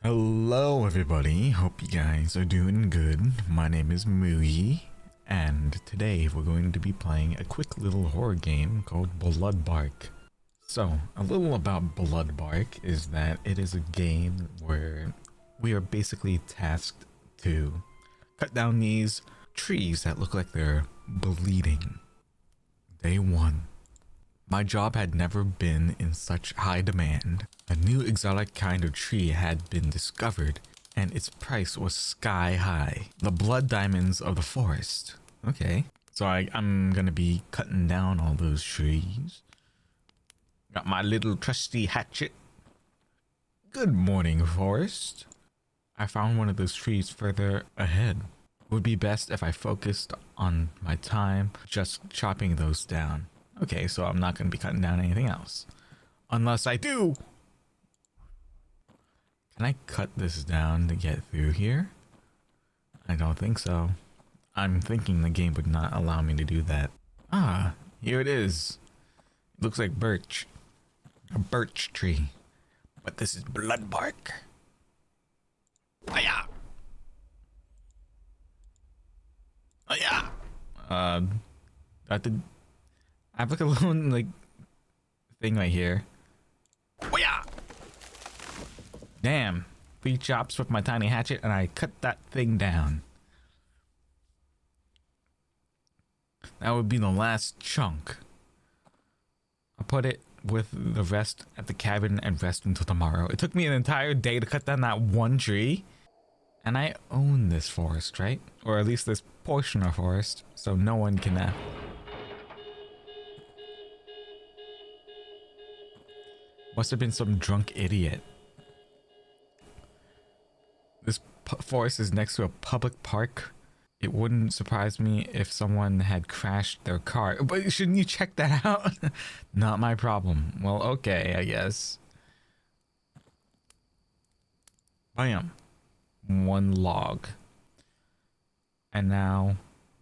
Hello everybody, hope you guys are doing good. My name is Muyi, and today we're going to be playing a quick little horror game called Bloodbark. So, a little about Bloodbark is that it is a game where we are basically tasked to cut down these trees that look like they're bleeding. Day 1. My job had never been in such high demand. A new exotic kind of tree had been discovered, and its price was sky high. The blood diamonds of the forest. Okay, so I'm gonna be cutting down all those trees. Got my little trusty hatchet. Good morning, forest. I found one of those trees further ahead. It would be best if I focused on my time just chopping those down. Okay, so I'm not going to be cutting down anything else. Unless I do! Can I cut this down to get through here? I don't think so. I'm thinking the game would not allow me to do that. Ah, here it is. It looks like birch. A birch tree. But this is bloodbark. Aya! Aya! I have like a little like thing right here. Oh yeah! Damn. 3 chops with my tiny hatchet and I cut that thing down. That would be the last chunk. I'll put it with the rest at the cabin and rest until tomorrow. It took me an entire day to cut down that one tree. And I own this forest, right? Or at least this portion of forest. So no one can Must have been some drunk idiot. This forest is next to a public park. It wouldn't surprise me if someone had crashed their car. But shouldn't you check that out? Not my problem. Well, okay, I guess. Bam. 1 log. And now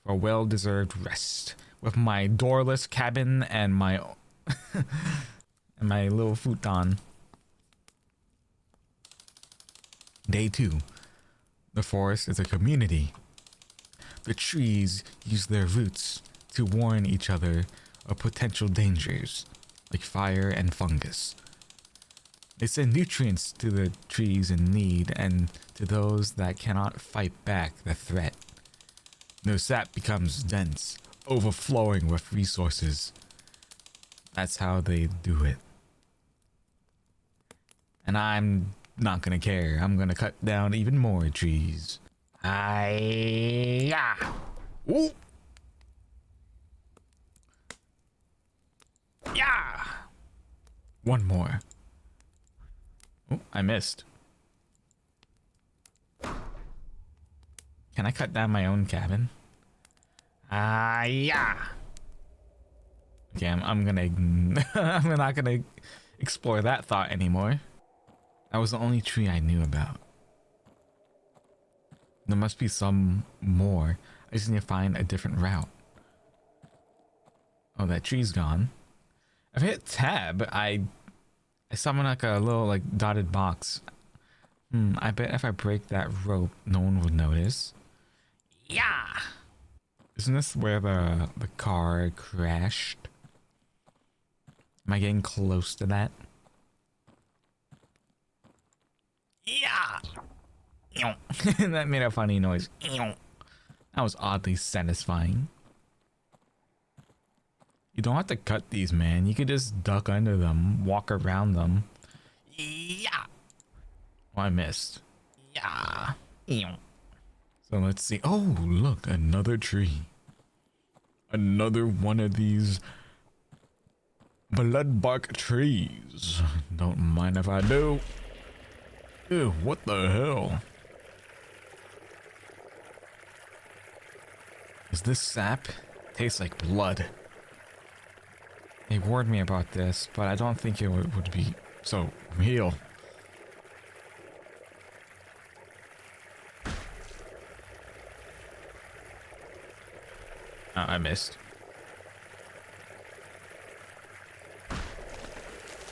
for well-deserved rest. With my doorless cabin and my... and my little futon. Day 2. The forest is a community. The trees use their roots to warn each other of potential dangers, like fire and fungus. They send nutrients to the trees in need and to those that cannot fight back the threat. Their sap becomes dense, overflowing with resources. That's how they do it. And I'm not gonna care. I'm gonna cut down even more trees. Yeah. Ooh. Yeah. 1 more. Oh, I missed. Can I cut down my own cabin? Yeah. Okay, I'm gonna I'm not gonna explore that thought anymore. That was the only tree I knew about. There must be some more. I just need to find a different route. Oh, that tree's gone. If I hit tab, I summon like a little like dotted box. I bet if I break that rope, no one would notice. Yeah. Isn't this where the car crashed? Am I getting close to that? Yeah. That made a funny noise. That was oddly satisfying. You don't have to cut these, man. You could just duck under them, walk around them. Yeah. Oh, I missed. Yeah. So let's see. Oh, look, another tree. Another one of these bloodbark trees. Don't mind if I do. Ew, what the hell? Is this sap? Tastes like blood. They warned me about this, but I don't think it would be so real. I missed.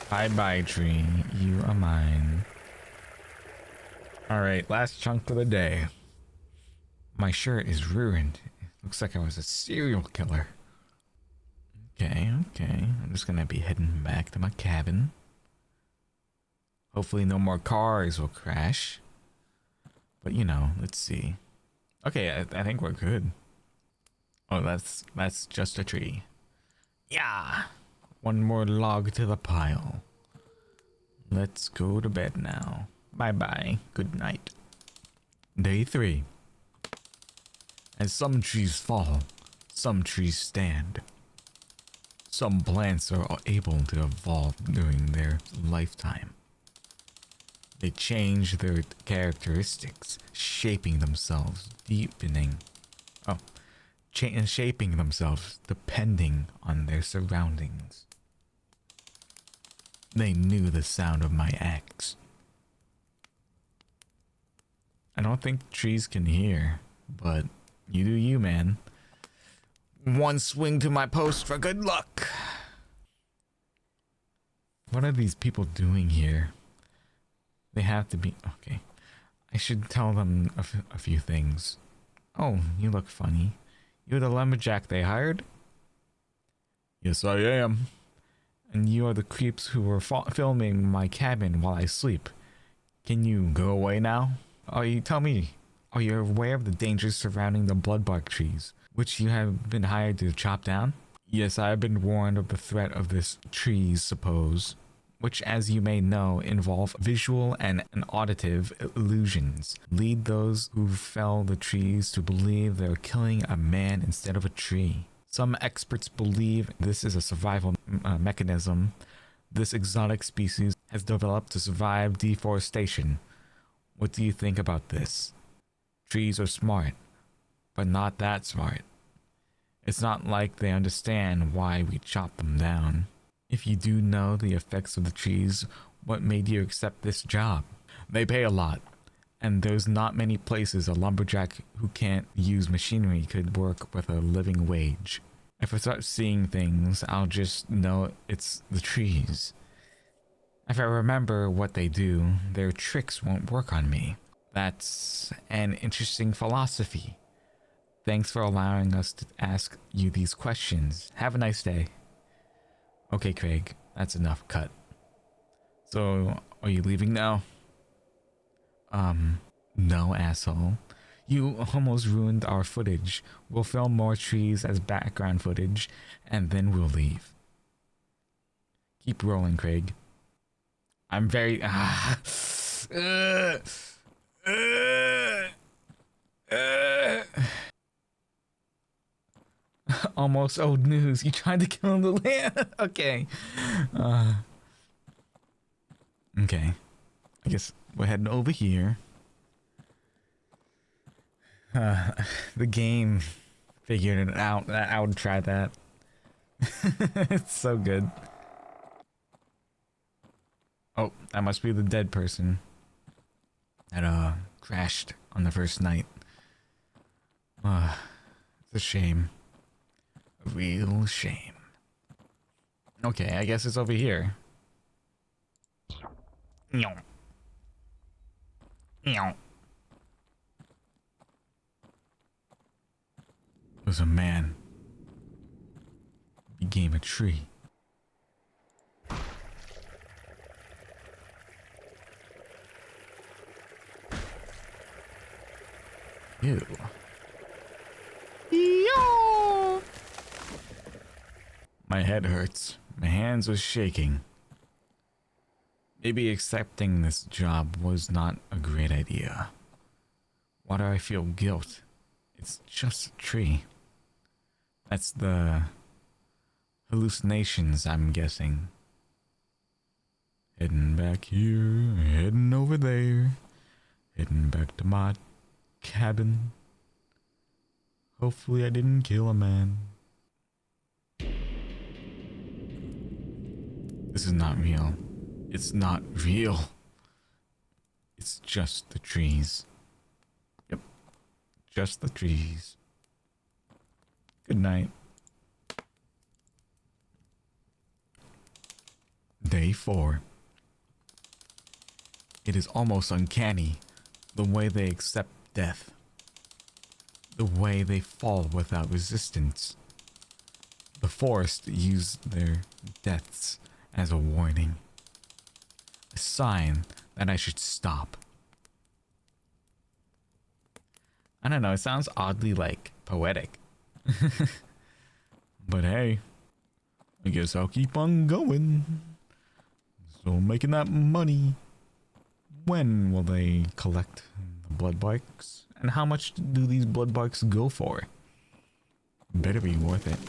Bye bye, tree. You are mine. Alright, last chunk for the day. My shirt is ruined. Looks like I was a serial killer. Okay. I'm just gonna be heading back to my cabin. Hopefully no more cars will crash. But you know, let's see. Okay, I think we're good. Oh, that's just a tree. Yeah! One more log to the pile. Let's go to bed now. Bye-bye. Good night. Day 3. As some trees fall, some trees stand. Some plants are able to evolve during their lifetime. They change their characteristics, shaping themselves, shaping themselves depending on their surroundings. They knew the sound of my axe. I don't think trees can hear, but you do you, man. One swing to my post for good luck. What are these people doing here? They have to be... Okay. I should tell them a few things. Oh, you look funny. You're the lumberjack they hired? Yes, I am. And you are the creeps who were filming my cabin while I sleep. Can you go away now? Tell me, are you aware of the dangers surrounding the bloodbark trees, which you have been hired to chop down? Yes, I have been warned of the threat of this trees, suppose, which, as you may know, involve visual and auditive illusions. Lead those who fell the trees to believe they're killing a man instead of a tree. Some experts believe this is a survival mechanism this exotic species has developed to survive deforestation. What do you think about this? Trees are smart, but not that smart. It's not like they understand why we chop them down. If you do know the effects of the trees, what made you accept this job? They pay a lot, and there's not many places a lumberjack who can't use machinery could work with a living wage. If I start seeing things, I'll just know it's the trees. If I remember what they do, their tricks won't work on me. That's an interesting philosophy. Thanks for allowing us to ask you these questions. Have a nice day. Okay, Craig, that's enough. Cut. So, are you leaving now? No, asshole. You almost ruined our footage. We'll film more trees as background footage, and then we'll leave. Keep rolling, Craig. I'm very... Almost old news. You tried to kill the land. Okay. Okay. I guess we're heading over here. The game figured it out. I would try that. It's so good. Oh, that must be the dead person that crashed on the first night. It's a shame. A real shame. Okay, I guess it's over here. No. No. Was a man. Became a tree. Ew. Yo! My head hurts. My hands are shaking. Maybe accepting this job was not a great idea. Why do I feel guilt? It's just a tree. That's the hallucinations, I'm guessing. Heading back here, heading over there, heading back to my cabin. Hopefully I didn't kill a man. This is not real. It's not real. It's just the trees. Yep. Just the trees. Good night. Day 4. It is almost uncanny. The way they accept death. The way they fall without resistance. The forest used their deaths as a warning. A sign that I should stop. I don't know, it sounds oddly like poetic. But hey, I guess I'll keep on going. Still making that money. When will they collect the Bloodbarks? And how much do these Bloodbarks go for? Better be worth it.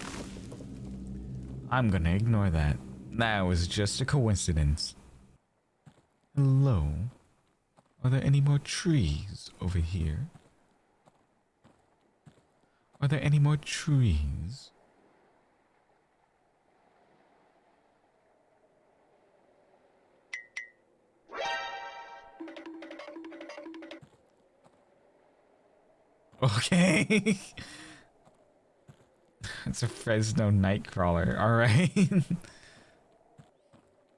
I'm gonna ignore that. That was just a coincidence. Hello? Are there any more trees over here? Are there any more trees? Okay. It's a Fresno Nightcrawler. Alright.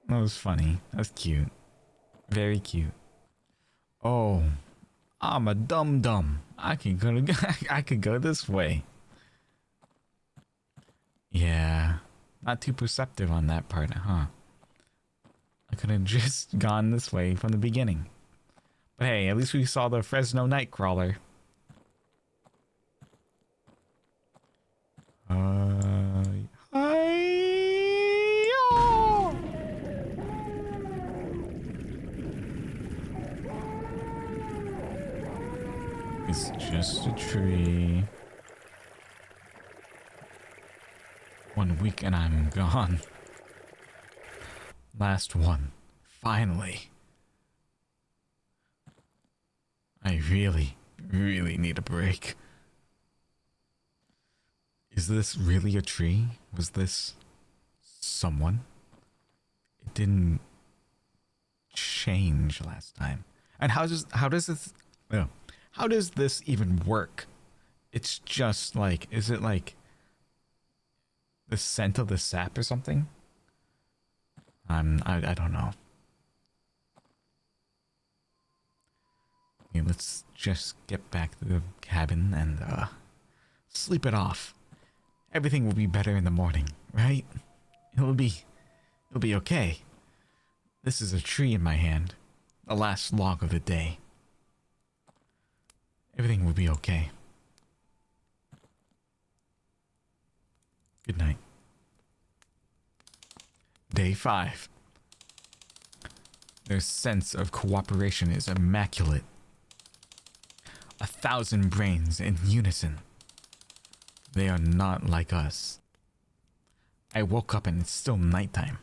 That was funny. That was cute. Very cute. Oh. I'm a dum-dum. I could go this way. Yeah. Not too perceptive on that part, huh? I could have just gone this way from the beginning. But hey, at least we saw the Fresno Nightcrawler. It's just a tree. 1 week and I'm gone. Last one. Finally. I really need a break. Is this really a tree? Was this someone? It didn't change last time. And how does this even work? It's just like, is it like the scent of the sap or something? I don't know. Okay, let's just get back to the cabin and sleep it off. Everything will be better in the morning, right? It'll be okay. This is a tree in my hand. The last log of the day. Everything will be okay. Good night. Day 5. Their sense of cooperation is immaculate. 1,000 brains in unison. They are not like us. I woke up and it's still nighttime.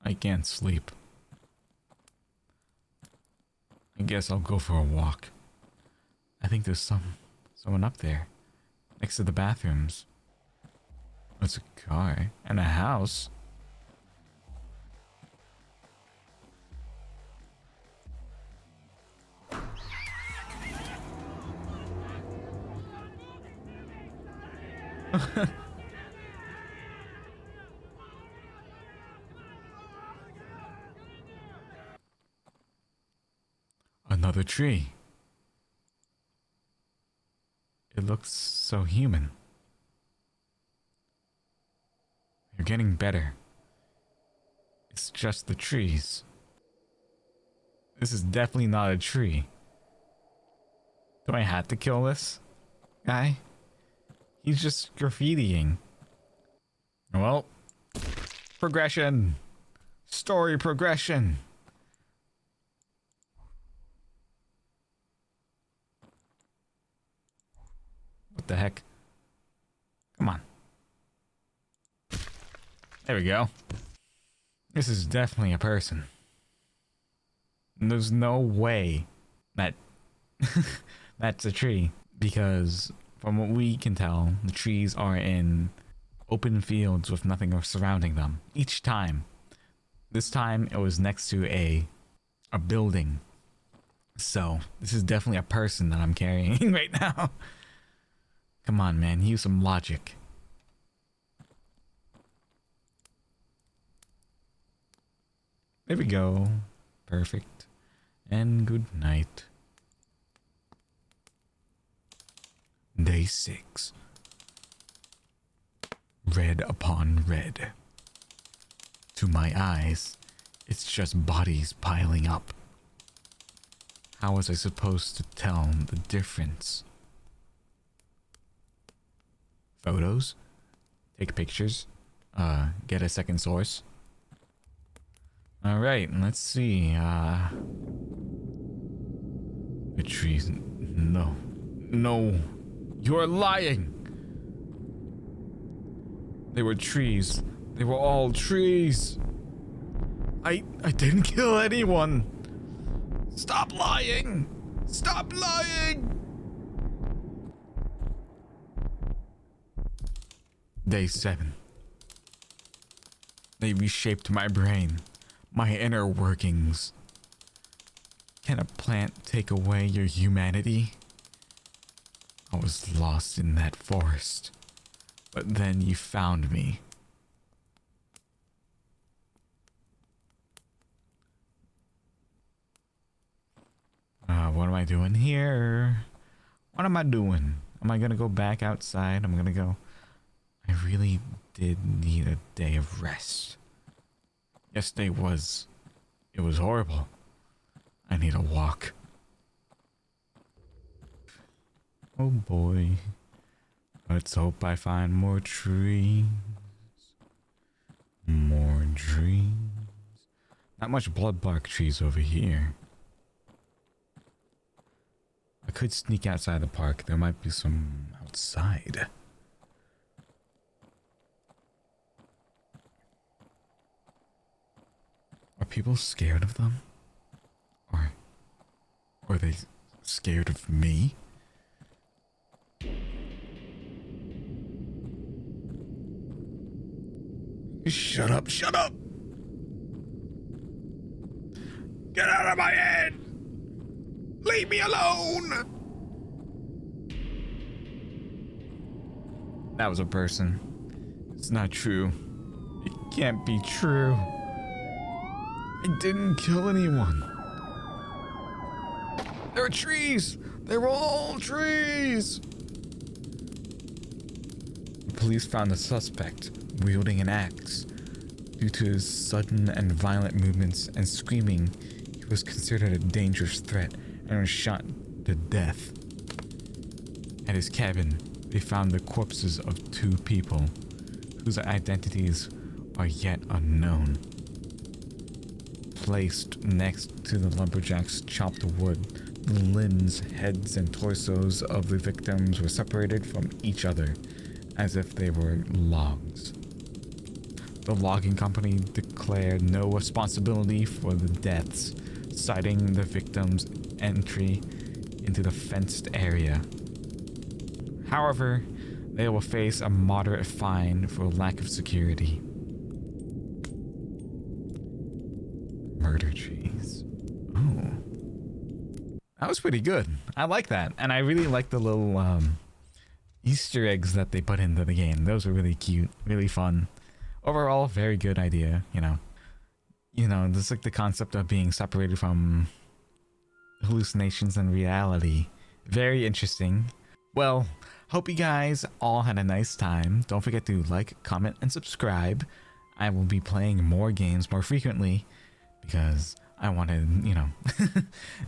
I can't sleep. I guess I'll go for a walk. I think there's someone up there. Next to the bathrooms. It's a car and a house. Another tree. It looks so human. You're getting better. It's just the trees. This is definitely not a tree. Do I have to kill this guy? He's just graffitiing. Well, progression. Story progression. What the heck? Come on. There we go. This is definitely a person. There's no way that that's a tree, because from what we can tell, the trees are in open fields with nothing surrounding them. Each time. This time it was next to a building. So this is definitely a person that I'm carrying right now. Come on, man, use some logic. There we go. Perfect. And good night. Day 6. Red upon red. To my eyes, it's just bodies piling up. How was I supposed to tell the difference? Photos? Take pictures? Get a second source? Alright, let's see, the trees. No. No. You're lying! They were trees. They were all trees. I didn't kill anyone. Stop lying! Stop lying! Day 7. They reshaped my brain, my inner workings. Can a plant take away your humanity? I was lost in that forest, but then you found me. What am I doing here? What am I doing? Am I gonna go back outside? I'm gonna go... I really did need a day of rest. Yesterday was... It was horrible. I need a walk. Oh boy. Let's hope I find more trees. More dreams. Not much bloodbark trees over here. I could sneak outside the park. There might be some outside. Are people scared of them? Or are they scared of me? Shut up, shut up! Get out of my head! Leave me alone! That was a person. It's not true. It can't be true. I didn't kill anyone. There are trees! They were all trees! The police found the suspect wielding an axe. Due to his sudden and violent movements and screaming, he was considered a dangerous threat and was shot to death. At his cabin, they found the corpses of 2 people, whose identities are yet unknown. Placed next to the lumberjacks' chopped wood, the limbs, heads, and torsos of the victims were separated from each other, as if they were logs. The logging company declared no responsibility for the deaths, citing the victims' entry into the fenced area. However, they will face a moderate fine for lack of security. Murder trees. Oh. That was pretty good. I like that. And I really like the little Easter eggs that they put into the game. Those were really cute, really fun. Overall, very good idea, you know. Just like the concept of being separated from hallucinations and reality. Very interesting. Well, hope you guys all had a nice time. Don't forget to like, comment, and subscribe. I will be playing more games more frequently because I want to,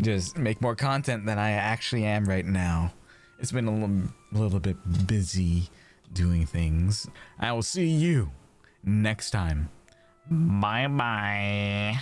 just make more content than I actually am right now. It's been a little bit busy doing things. I will see you next time. Bye bye.